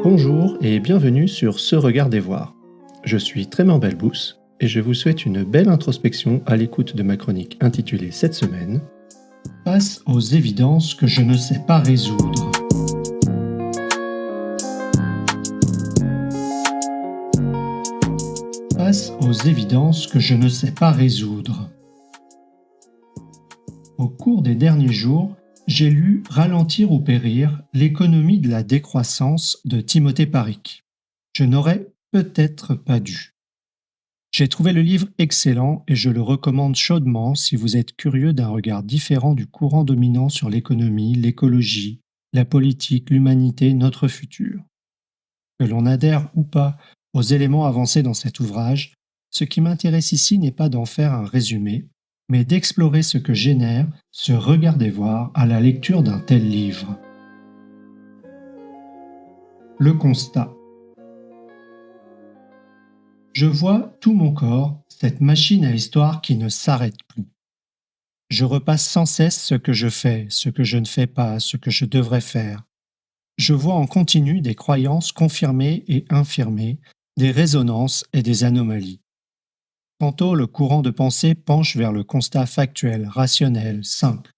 Bonjour et bienvenue sur Ce Regard des Voix. Je suis Trément Belbous et je vous souhaite une belle introspection à l'écoute de ma chronique intitulée cette semaine Face aux évidences que je ne sais pas résoudre. Face aux évidences que je ne sais pas résoudre. Au cours des derniers jours, j'ai lu Ralentir ou périr, l'économie de la décroissance de Timothée Paric. Je n'aurais peut-être pas dû. J'ai trouvé le livre excellent et je le recommande chaudement si vous êtes curieux d'un regard différent du courant dominant sur l'économie, l'écologie, la politique, l'humanité, notre futur. Que l'on adhère ou pas aux éléments avancés dans cet ouvrage, ce qui m'intéresse ici n'est pas d'en faire un résumé, mais d'explorer ce que génère ce regard des voir à la lecture d'un tel livre. Le constat. Je vois tout mon corps, cette machine à histoire qui ne s'arrête plus. Je repasse sans cesse ce que je fais, ce que je ne fais pas, ce que je devrais faire. Je vois en continu des croyances confirmées et infirmées, des résonances et des anomalies. Tantôt le courant de pensée penche vers le constat factuel, rationnel, simple.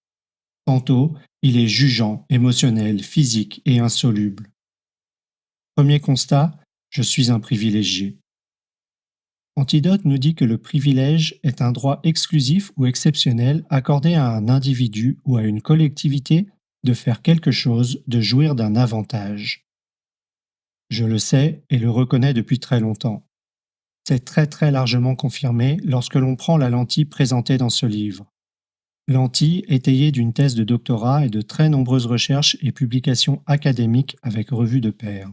Tantôt il est jugeant, émotionnel, physique et insoluble. Premier constat, je suis un privilégié. Antidote nous dit que le privilège est un droit exclusif ou exceptionnel accordé à un individu ou à une collectivité de faire quelque chose, de jouir d'un avantage. Je le sais et le reconnais depuis très longtemps. C'est très largement confirmé lorsque l'on prend la lentille présentée dans ce livre. Lentille étayée d'une thèse de doctorat et de très nombreuses recherches et publications académiques avec revue de pairs.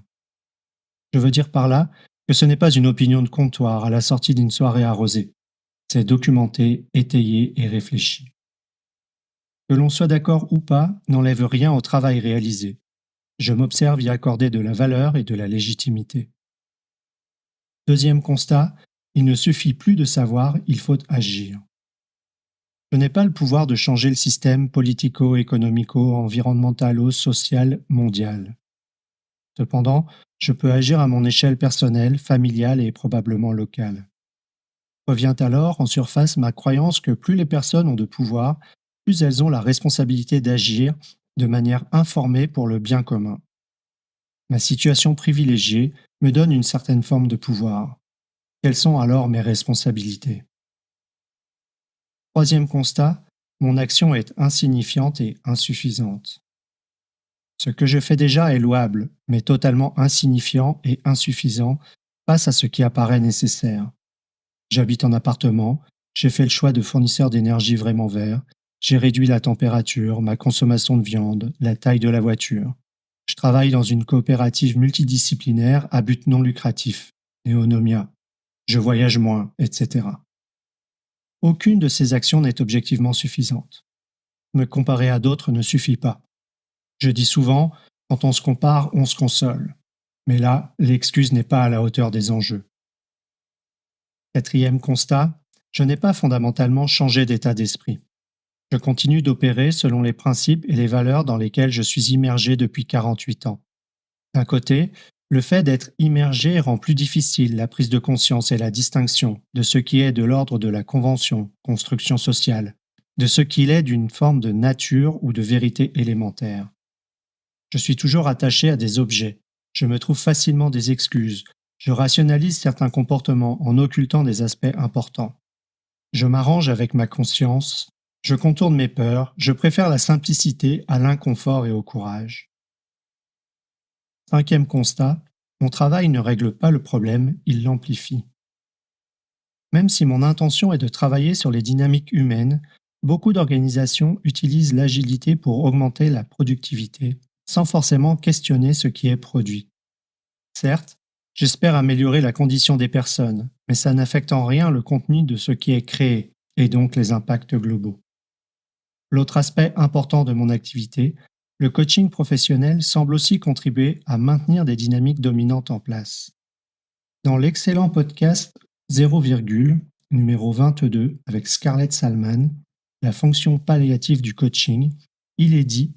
Je veux dire par là que ce n'est pas une opinion de comptoir à la sortie d'une soirée arrosée. C'est documenté, étayé et réfléchi. Que l'on soit d'accord ou pas n'enlève rien au travail réalisé. Je m'observe y accorder de la valeur et de la légitimité. Deuxième constat, il ne suffit plus de savoir, il faut agir. Je n'ai pas le pouvoir de changer le système politico-économico-environnementalo-social mondial. Cependant, je peux agir à mon échelle personnelle, familiale et probablement locale. Revient alors en surface ma croyance que plus les personnes ont de pouvoir, plus elles ont la responsabilité d'agir de manière informée pour le bien commun. Ma situation privilégiée me donne une certaine forme de pouvoir. Quelles sont alors mes responsabilités ? Troisième constat, mon action est insignifiante et insuffisante. Ce que je fais déjà est louable, mais totalement insignifiant et insuffisant face à ce qui apparaît nécessaire. J'habite en appartement, j'ai fait le choix de fournisseurs d'énergie vraiment verts, j'ai réduit la température, ma consommation de viande, la taille de la voiture. Je travaille dans une coopérative multidisciplinaire à but non lucratif, Neonomia. Je voyage moins, etc. Aucune de ces actions n'est objectivement suffisante. Me comparer à d'autres ne suffit pas. Je dis souvent, quand on se compare, on se console. Mais là, l'excuse n'est pas à la hauteur des enjeux. Quatrième constat, je n'ai pas fondamentalement changé d'état d'esprit. Je continue d'opérer selon les principes et les valeurs dans lesquels je suis immergé depuis 48 ans. D'un côté, le fait d'être immergé rend plus difficile la prise de conscience et la distinction de ce qui est de l'ordre de la convention, construction sociale, de ce qu'il est d'une forme de nature ou de vérité élémentaire. Je suis toujours attaché à des objets, je me trouve facilement des excuses, je rationalise certains comportements en occultant des aspects importants. Je m'arrange avec ma conscience, je contourne mes peurs, je préfère la simplicité à l'inconfort et au courage. Cinquième constat, mon travail ne règle pas le problème, il l'amplifie. Même si mon intention est de travailler sur les dynamiques humaines, beaucoup d'organisations utilisent l'agilité pour augmenter la productivité, sans forcément questionner ce qui est produit. Certes, j'espère améliorer la condition des personnes, mais ça n'affecte en rien le contenu de ce qui est créé, et donc les impacts globaux. L'autre aspect important de mon activité, le coaching professionnel semble aussi contribuer à maintenir des dynamiques dominantes en place. Dans l'excellent podcast 0, numéro 22 avec Scarlett Salman, la fonction palliative du coaching, il est dit: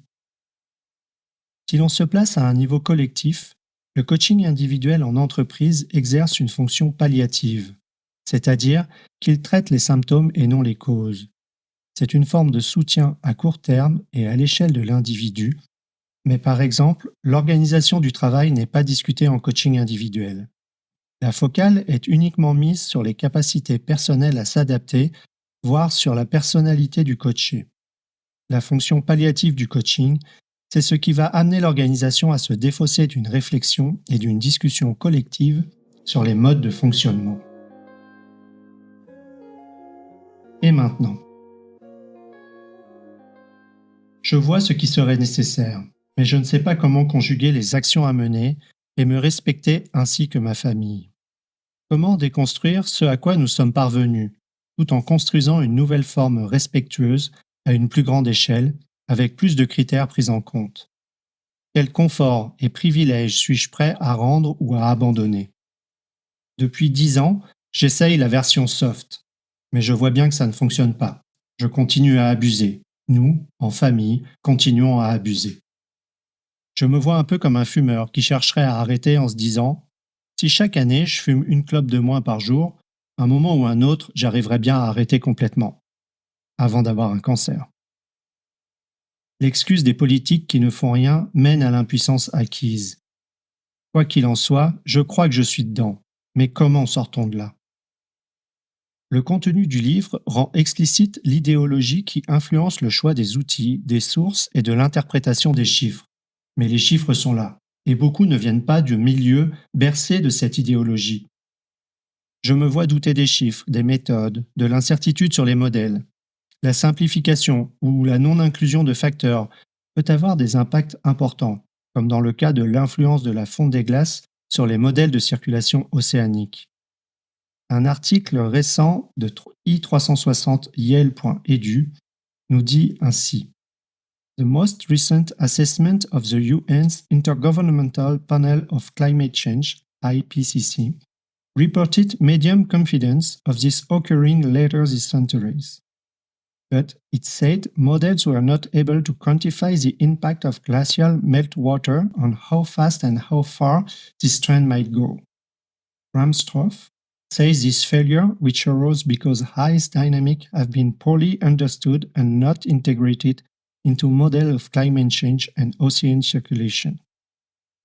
si l'on se place à un niveau collectif, Le coaching individuel en entreprise exerce une fonction palliative, c'est-à-dire qu'il traite les symptômes et non les causes. C'est une forme de soutien à court terme et à l'échelle de l'individu, mais par exemple, l'organisation du travail n'est pas discutée en coaching individuel. La focale est uniquement mise sur les capacités personnelles à s'adapter, voire sur la personnalité du coaché. La fonction palliative du coaching, c'est ce qui va amener l'organisation à se défausser d'une réflexion et d'une discussion collective sur les modes de fonctionnement. Et maintenant, je vois ce qui serait nécessaire, mais je ne sais pas comment conjuguer les actions à mener et me respecter ainsi que ma famille. Comment déconstruire ce à quoi nous sommes parvenus, tout en construisant une nouvelle forme respectueuse à une plus grande échelle, avec plus de critères pris en compte. Quel confort et privilèges suis-je prêt à rendre ou à abandonner? Depuis 10 ans, j'essaye la version soft, mais je vois bien que ça ne fonctionne pas. Je continue à abuser. Nous, en famille, continuons à abuser. Je me vois un peu comme un fumeur qui chercherait à arrêter en se disant « Si chaque année je fume une clope de moins par jour, à un moment ou un autre, j'arriverai bien à arrêter complètement, avant d'avoir un cancer. » L'excuse des politiques qui ne font rien mène à l'impuissance acquise. Quoi qu'il en soit, je crois que je suis dedans, mais comment sortons de là? Le contenu du livre rend explicite l'idéologie qui influence le choix des outils, des sources et de l'interprétation des chiffres. Mais les chiffres sont là, et beaucoup ne viennent pas du milieu bercé de cette idéologie. Je me vois douter des chiffres, des méthodes, de l'incertitude sur les modèles. La simplification ou la non-inclusion de facteurs peut avoir des impacts importants, comme dans le cas de l'influence de la fonte des glaces sur les modèles de circulation océanique. Un article récent de i360yale.edu nous dit ainsi: The most recent assessment of the UN's Intergovernmental Panel of Climate Change, IPCC, reported medium confidence of this occurring later this centuries. But it said models were not able to quantify the impact of glacial meltwater on how fast and how far this trend might go. Ramstroff says this failure, which arose because ice dynamics have been poorly understood and not integrated into models of climate change and ocean circulation.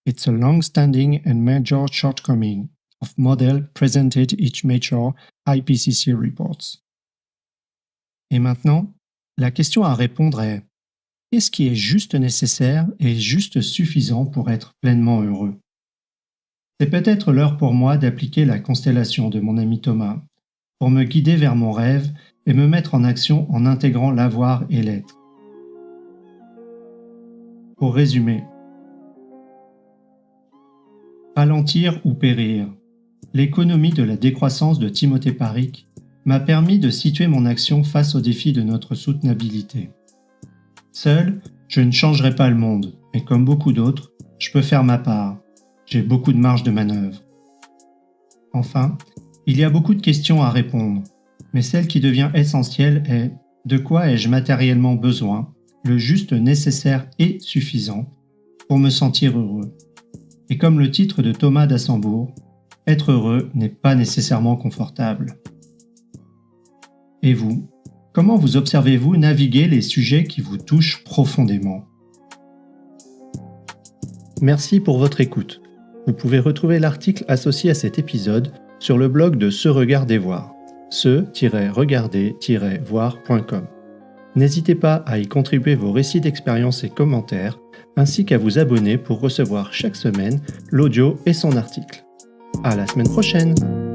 It's a long-standing and major shortcoming of models presented each major IPCC reports. Et maintenant, la question à répondre est: qu'est-ce qui est juste nécessaire et juste suffisant pour être pleinement heureux? C'est peut-être l'heure pour moi d'appliquer la constellation de mon ami Thomas, pour me guider vers mon rêve et me mettre en action en intégrant l'avoir et l'être. Pour résumer, ralentir ou périr, l'économie de la décroissance de Timothée Parikh m'a permis de situer mon action face aux défis de notre soutenabilité. Seul, je ne changerai pas le monde, mais comme beaucoup d'autres, je peux faire ma part. J'ai beaucoup de marge de manœuvre. Enfin, il y a beaucoup de questions à répondre, mais celle qui devient essentielle est: de quoi ai-je matériellement besoin, le juste nécessaire et suffisant, pour me sentir heureux? Et comme le titre de Thomas d'Assembourg, être heureux n'est pas nécessairement confortable. Et vous, comment vous observez-vous naviguer les sujets qui vous touchent profondément? Merci pour votre écoute. Vous pouvez retrouver l'article associé à cet épisode sur le blog de Se Regarder Voir, se-regarder-voir.com. N'hésitez pas à y contribuer vos récits d'expérience et commentaires, ainsi qu'à vous abonner pour recevoir chaque semaine l'audio et son article. À la semaine prochaine!